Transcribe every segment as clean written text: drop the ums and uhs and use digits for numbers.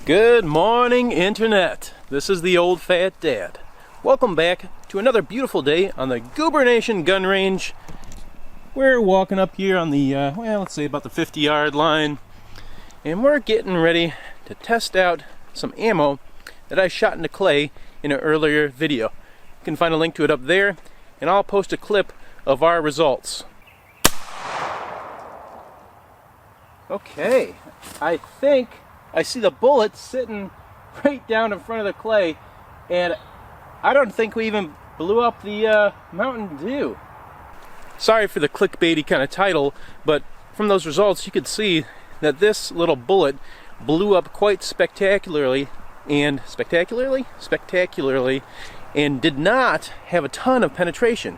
Good morning, Internet. This is the Old Fat Dad. Welcome back to another beautiful day on the Goober Nation gun range. We're walking up here on the, let's say about the 50-yard line, and we're getting ready to test out some ammo that I shot into clay in an earlier video. You can find a link to it up there, and I'll post a clip of our results. Okay, I think I see the bullet sitting right down in front of the clay, and I don't think we even blew up the Mountain Dew. Sorry for the clickbaity kind of title, but from those results you could see that this little bullet blew up quite spectacularly and did not have a ton of penetration,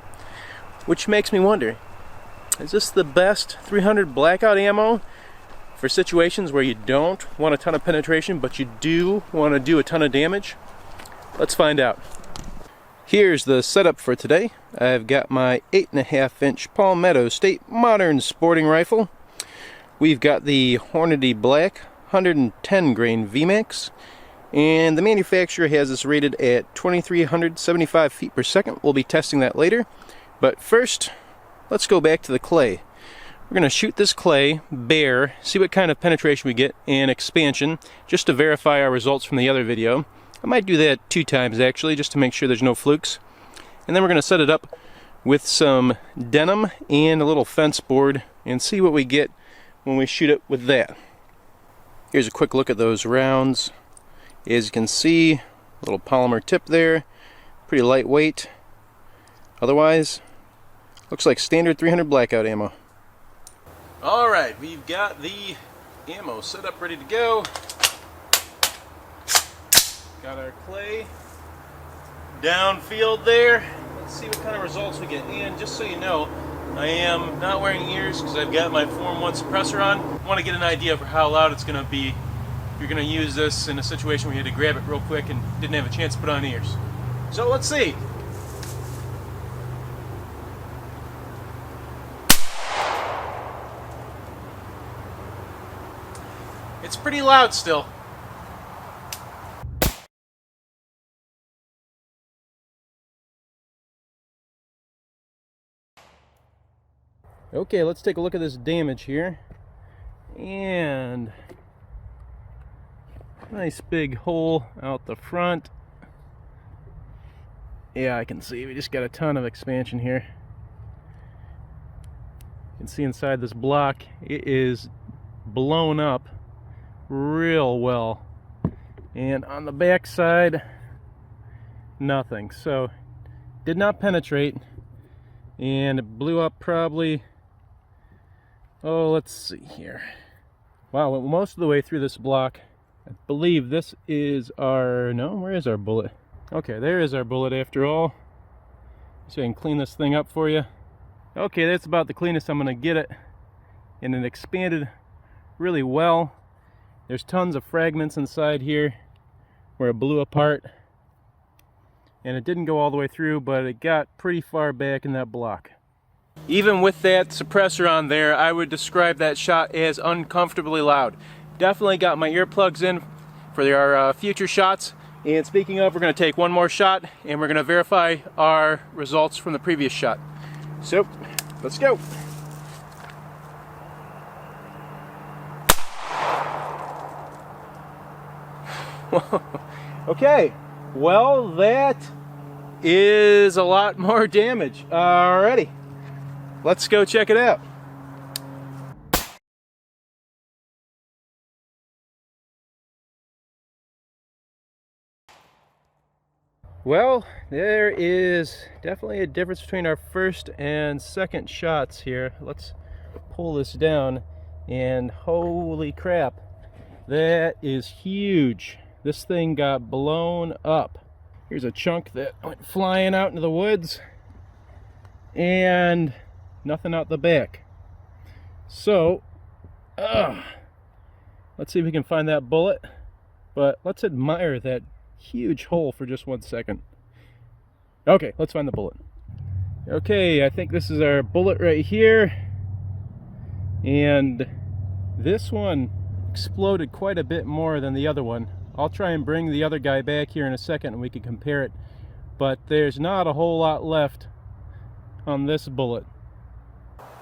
which makes me wonder, is this the best 300 Blackout ammo for situations where you don't want a ton of penetration but you do want to do a ton of damage? Let's find out. Here's the setup for today. I've got my 8.5-inch Palmetto State Modern Sporting Rifle. We've got the Hornady Black 110 grain VMAX, and the manufacturer has this rated at 2,375 feet per second. We'll be testing that later, but first let's go back to the clay. We're going to shoot this clay bare, see what kind of penetration we get and expansion, just to verify our results from the other video. I might do that 2 times actually, just to make sure there's no flukes. And then we're going to set it up with some denim and a little fence board and see what we get when we shoot it with that. Here's a quick look at those rounds. As you can see, a little polymer tip there, pretty lightweight. Otherwise, looks like standard 300 Blackout ammo. Alright, we've got the ammo set up, ready to go. Got our clay downfield there. Let's see what kind of results we get. And just so you know, I am not wearing ears because I've got my Form 1 suppressor on. I want to get an idea for how loud it's going to be if you're going to use this in a situation where you had to grab it real quick and didn't have a chance to put on ears. So let's see. It's pretty loud still. Okay, let's take a look at this damage here. And nice big hole out the front. Yeah, I can see we just got a ton of expansion here. You can see inside this block, it is blown up real well, and on the back side nothing. So did not penetrate, and it blew up probably, oh, let's see here, wow, went most of the way through this block. I believe this is our, no, where is our bullet? Okay, there is our bullet after all. So I can clean this thing up for you. Okay, that's about the cleanest I'm going to get it, and it expanded really well. There's tons of fragments inside here where it blew apart, and it didn't go all the way through, but it got pretty far back in that block. Even with that suppressor on there, I would describe that shot as uncomfortably loud. Definitely got my earplugs in for our future shots. And speaking of, we're going to take one more shot and we're going to verify our results from the previous shot. So let's go. Okay, well, that is a lot more damage. Alrighty, let's go check it out. Well, there is definitely a difference between our first and second shots here. Let's pull this down, and holy crap, that is huge. This thing got blown up. Here's a chunk that went flying out into the woods, and nothing out the back. So, let's see if we can find that bullet, but let's admire that huge hole for just 1 second. Okay, let's find the bullet. Okay, I think this is our bullet right here, and this one exploded quite a bit more than the other one. I'll try and bring the other guy back here in a second and we can compare it. But there's not a whole lot left on this bullet.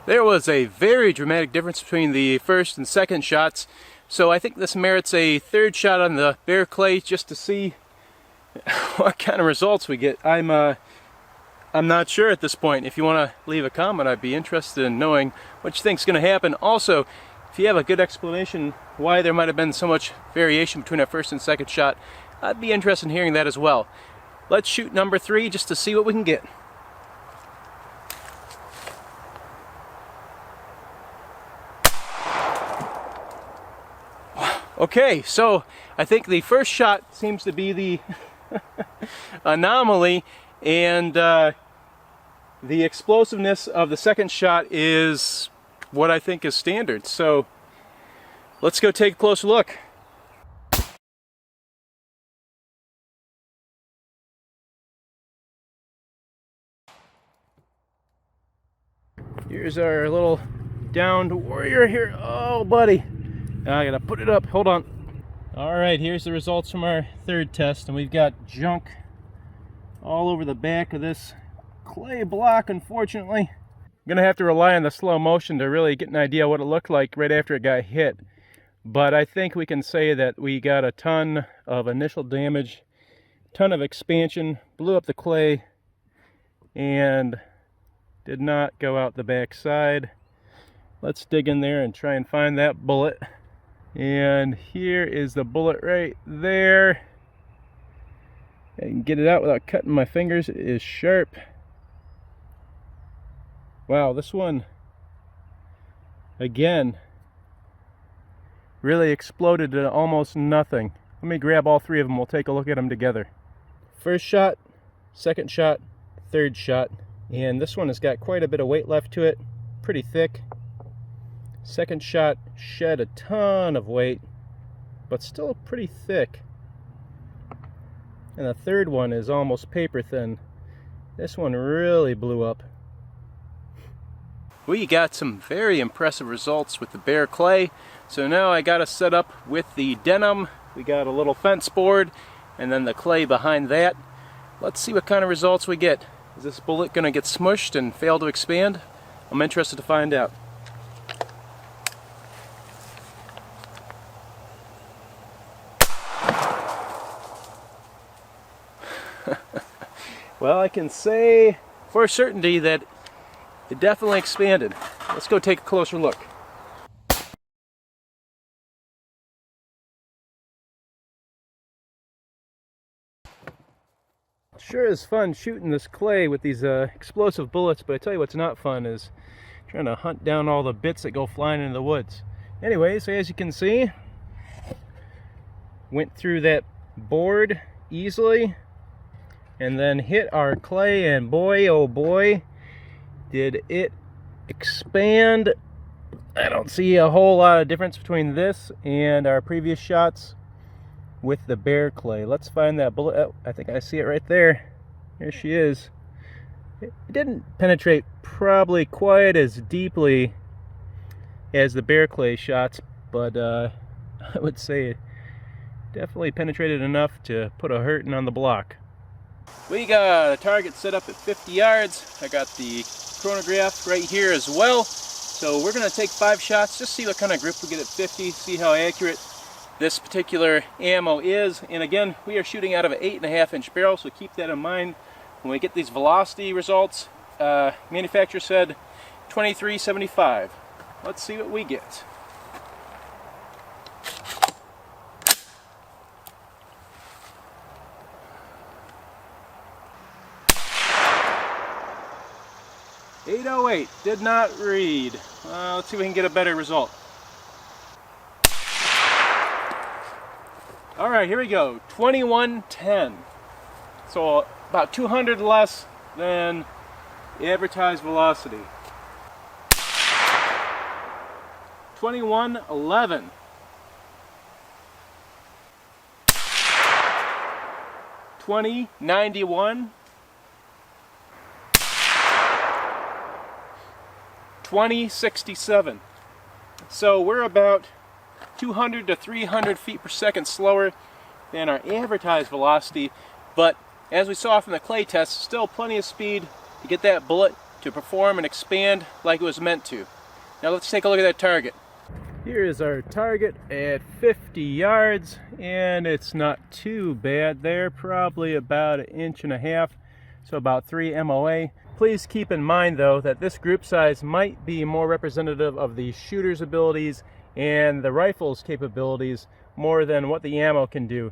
There was a very dramatic difference between the first and second shots, so I think this merits a third shot on the bear clay just to see what kind of results we get. I'm not sure at this point. If you want to leave a comment, I'd be interested in knowing what you think is going to happen. Also, if you have a good explanation why there might have been so much variation between that first and second shot, I'd be interested in hearing that as well. Let's shoot number 3 just to see what we can get. Okay, so I think the first shot seems to be the anomaly, and the explosiveness of the second shot is what I think is standard. So let's go take a closer look. Here's our little downed warrior here. Oh, buddy. I gotta put it up. Hold on. Alright, here's the results from our third test, and we've got junk all over the back of this clay block, unfortunately. I'm gonna have to rely on the slow motion to really get an idea what it looked like right after it got hit. But I think we can say that we got a ton of initial damage, ton of expansion, blew up the clay, and did not go out the back side. Let's dig in there and try and find that bullet. And here is the bullet right there. I can get it out without cutting my fingers. It is sharp. Wow, this one, again, really exploded to almost nothing. Let me grab all 3 of them. We'll take a look at them together. First shot, second shot, third shot. And this one has got quite a bit of weight left to it. Pretty thick. Second shot shed a ton of weight, but still pretty thick. And the third one is almost paper thin. This one really blew up. We got some very impressive results with the bare clay. So now I got us set up with the denim. We got a little fence board and then the clay behind that. Let's see what kind of results we get. Is this bullet going to get smushed and fail to expand? I'm interested to find out. Well, I can say for certainty that it definitely expanded. Let's go take a closer look. Sure is fun shooting this clay with these explosive bullets, but I tell you what's not fun is trying to hunt down all the bits that go flying into the woods. Anyway, so as you can see, went through that board easily and then hit our clay, and boy oh boy did it expand. I don't see a whole lot of difference between this and our previous shots with the bare clay. Let's find that bullet. Oh, I think I see it right there. There she is. It didn't penetrate probably quite as deeply as the bare clay shots, but I would say it definitely penetrated enough to put a hurting on the block. We got a target set up at 50 yards. I got the chronograph right here as well. So we're going to take 5 shots, just see what kind of grip we get at 50, see how accurate this particular ammo is. And again, we are shooting out of an 8.5-inch barrel, so keep that in mind when we get these velocity results. Manufacturer said 23.75. Let's see what we get. .808 did not read. Let's see if we can get a better result. Alright, here we go. 2110. So about 200 less than the advertised velocity. 2111. 2091. 2067. So we're about 200 to 300 feet per second slower than our advertised velocity, but as we saw from the clay test, still plenty of speed to get that bullet to perform and expand like it was meant to. Now let's take a look at that target. Here is our target at 50 yards, and it's not too bad there, probably about 1.5 inches, so about 3 MOA. Please keep in mind though that this group size might be more representative of the shooter's abilities and the rifle's capabilities more than what the ammo can do.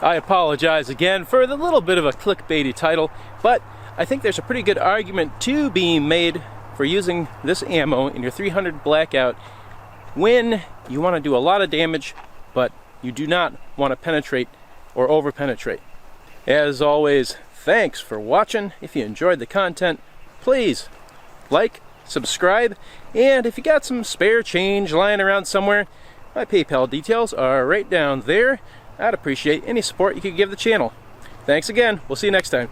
I apologize again for the little bit of a clickbaity title, but I think there's a pretty good argument to be made for using this ammo in your 300 Blackout when you want to do a lot of damage, but you do not want to penetrate or over penetrate. As always, thanks for watching. If you enjoyed the content, please like, subscribe, and if you got some spare change lying around somewhere, my PayPal details are right down there. I'd appreciate any support you could give the channel. Thanks again. We'll see you next time.